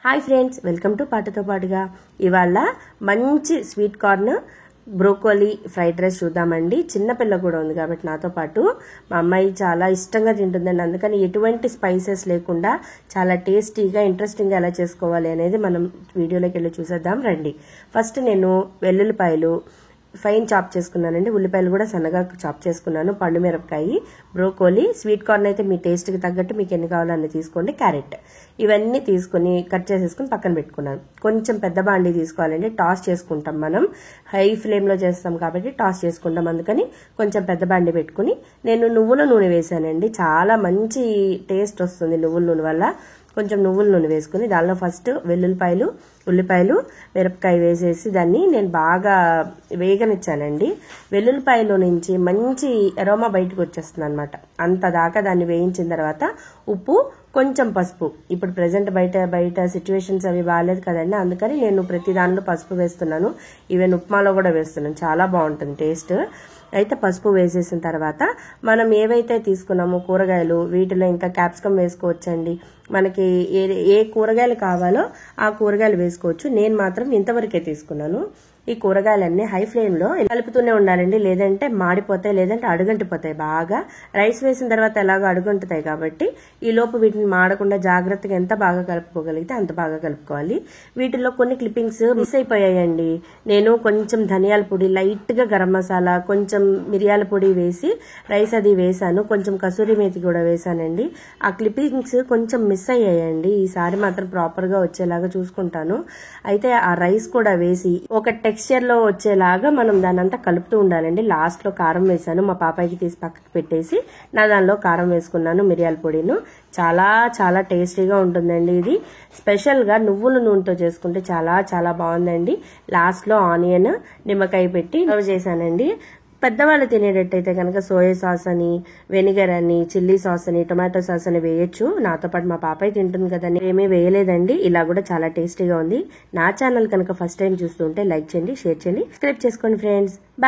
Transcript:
Hi friends, welcome to పాటతో పాటుగా. ఇవాళ మంచి sweet corn broccoli fried rice చూద్దామండి. చిన్నపిల్ల కూడా ఉంది కాబట్టి నాతో పాటు మా అమ్మాయి చాలా ఇష్టంగా తింటుందండి. అందుకని ఎటువంటి స్పైసెస్ లేకుండా చాలా టేస్టీగా ఇంట్రెస్టింగ్గా ఎలా చేసుకోవాలి అనేది మనం వీడియోలోకి వెళ్ళి చూసేద్దాం రండి. ఫస్ట్ నేను వెల్లుల్లిపాయలు ఫైన్ చాప్ చేసుకున్నానండి. ఉల్లిపాయలు కూడా సన్నగా చాప్ చేసుకున్నాను. పండు మిరపకాయ, బ్రోకోలీ, స్వీట్ కార్న్ అయితే మీ టేస్ట్కి తగ్గట్టు మీకు ఎన్ని కావాలో అన్ని తీసుకోండి. క్యారెట్ ఇవన్నీ తీసుకుని కట్ చేసేసుకుని పక్కన పెట్టుకున్నాను. కొంచెం పెద్ద బాండీ తీసుకోవాలండి. టాస్ చేసుకుంటాం, మనం హై ఫ్లేమ్లో చేస్తాం కాబట్టి టాస్ చేసుకుంటాం. అందుకని కొంచెం పెద్ద బాండీ పెట్టుకుని నేను నువ్వుల నూనె వేసానండి. చాలా మంచి టేస్ట్ వస్తుంది నువ్వుల నూనె వల్ల. కొంచెం నువ్వుల నూనె వేసుకుని దానిలో ఫస్ట్ వెల్లుల్లిపాయలు, ఉల్లిపాయలు, మిరపకాయ వేసేసి దాన్ని నేను బాగా వేగనిచ్చానండి. వెల్లుల్లిపాయలో నుంచి మంచి అరోమా బయటకు వచ్చేస్తుంది అనమాట. అంత దాకా దాన్ని వేయించిన తర్వాత ఉప్పు, కొంచెం పసుపు. ఇప్పుడు ప్రెసెంట్ బయట సిచ్యువేషన్స్ అవి బాగాలేదు కదండి, అందుకని నేను ప్రతి దానిలో పసుపు వేస్తున్నాను. ఈవెన్ ఉప్మాలో కూడా వేస్తున్నాను. చాలా బాగుంటుంది టేస్ట్. అయితే పసుపు వేసేసిన తర్వాత మనం ఏవైతే తీసుకున్నామో కూరగాయలు, వీటిలో ఇంకా క్యాప్సికమ్ వేసుకోవచ్చండి. మనకి ఏ కూరగాయలు కావాలో ఆ కూరగాయలు వేసుకోవచ్చు. నేను మాత్రం ఇంతవరకే తీసుకున్నాను. ఈ కూరగాయలన్నీ హై ఫ్లేమ్లో కలుపుతూనే ఉండాలండి, లేదంటే మాడిపోతాయి, లేదంటే అడుగంటిపోతాయి. బాగా రైస్ వేసిన తర్వాత ఎలాగో అడుగంటుతాయి కాబట్టి ఈ లోపు వీటిని మాడకుండా జాగ్రత్తగా ఎంత బాగా కలుపుకోగలిగితే అంత బాగా కలుపుకోవాలి. వీటిలో కొన్ని క్లిప్పింగ్స్ మిస్ అయిపోయాయండి. నేను కొంచెం ధనియాల పొడి, లైట్గా గరం మసాలా, కొంచెం మిరియాల పొడి వేసి రైస్ అది వేసాను. కొంచెం కసూరి మేతి కూడా వేసానండి. ఆ క్లిప్పింగ్స్ కొంచెం మిస్ అయ్యాయండి. ఈసారి మాత్రం ప్రాపర్గా వచ్చేలాగా చూసుకుంటాను. అయితే ఆ రైస్ కూడా వేసి ఒక టెక్స్చర్ లో వచ్చేలాగా మనం దాని అంతా కలుపుతూ ఉండాలండి. లాస్ట్ లో కారం వేసాను. మా పాపాయికి తీసి పక్కకి పెట్టేసి నా దానిలో కారం వేసుకున్నాను, మిరియాల పొడిను. చాలా చాలా టేస్టీగా ఉంటుందండి. ఇది స్పెషల్ గా నువ్వుల నూనెతో చేసుకుంటే చాలా చాలా బాగుందండి. లాస్ట్ లో ఆనియన్, నిమ్మకాయ పెట్టి సర్వ్ చేశానండి. పెద్దవాళ్ళు తినేటట్టయితే కనుక సోయా సాస్ అని, వెనిగర్ అని, చిల్లీ సాస్ అని, టొమాటో సాస్ అని వేయొచ్చు. నాతో పాటు మా పాపాయి తింటుంది కదండి, ఏమీ వేయలేదండి. ఇలా కూడా చాలా టేస్టీగా ఉంది. నా ఛానల్ కనుక ఫస్ట్ టైం చూస్తుంటే లైక్ చేయండి, షేర్ చేయండి, సబ్స్క్రైబ్ చేసుకోండి ఫ్రెండ్స్. బాయ్.